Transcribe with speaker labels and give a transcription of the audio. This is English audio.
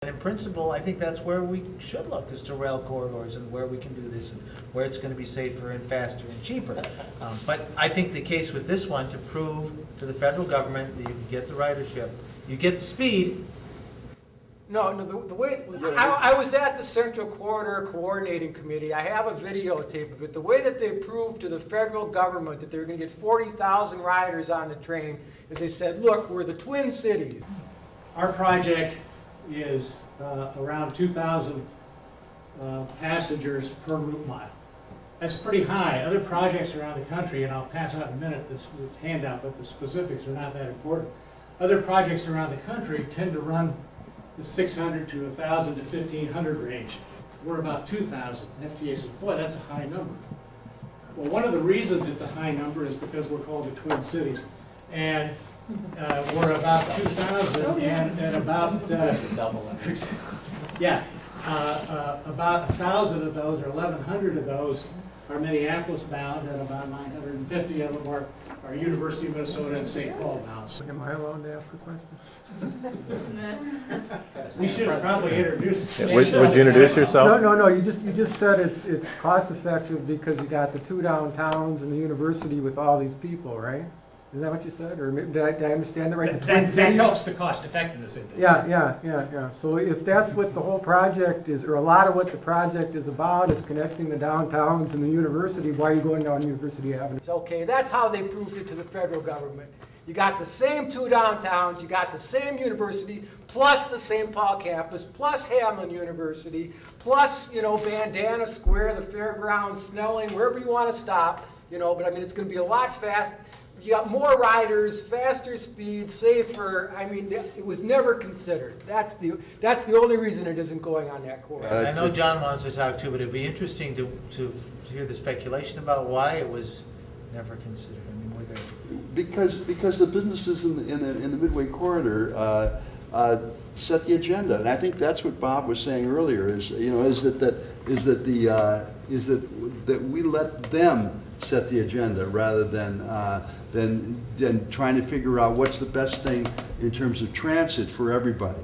Speaker 1: And in principle, I think that's where we should look, is to rail corridors and where we can do this and where it's going to be safer and faster and cheaper. But I think the case with this one, to prove to the federal government that you can get the ridership, you get the speed.
Speaker 2: No, the way, I was at the Central Corridor Coordinating Committee. I have a videotape of it. The way that they proved to the federal government that they were going to get 40,000 riders on the train is they said, look, we're the Twin Cities.
Speaker 3: Our project is around 2,000 passengers per route mile. That's pretty high. Other projects around the country, and I'll pass out in a minute this handout, but the specifics are not that important. Other projects around the country tend to run the 600 to 1,000 to 1,500 range. We're about 2,000. FTA says, boy, that's a high number. Well, one of the reasons it's a high number is because we're called the Twin Cities. And we're about 2,000, and about about 1,000 of those, or 1,100 of those, are Minneapolis bound, and about 950 of them are University of Minnesota and St. Paul bound.
Speaker 4: Am I allowed to ask a question?
Speaker 3: We should have probably introduced.
Speaker 5: Would you introduce yourself?
Speaker 4: No. You just said it's cost effective because you got the two downtowns and the university with all these people, right? Is that what you said, or did I understand that right?
Speaker 3: That helps the cost effectiveness.
Speaker 4: Yeah. So if that's what the whole project is, or a lot of what the project is about, is connecting the downtowns and the university, why are you going down University Avenue?
Speaker 2: Okay, that's how they proved it to the federal government. You got the same two downtowns, you got the same university, plus the St. Paul campus, plus Hamlin University, plus, Bandana Square, the fairgrounds, Snelling, wherever you want to stop, but I mean, it's going to be a lot faster. You got more riders, faster speed, safer. I mean, it was never considered. That's the only reason it isn't going on that corridor.
Speaker 1: I know John wants to talk too, but it'd be interesting to hear the speculation about why it was never considered. I mean, were there...
Speaker 6: Because the businesses in the Midway corridor set the agenda, and I think that's what Bob was saying earlier. Is that we let them set the agenda rather than trying to figure out what's the best thing in terms of transit for everybody.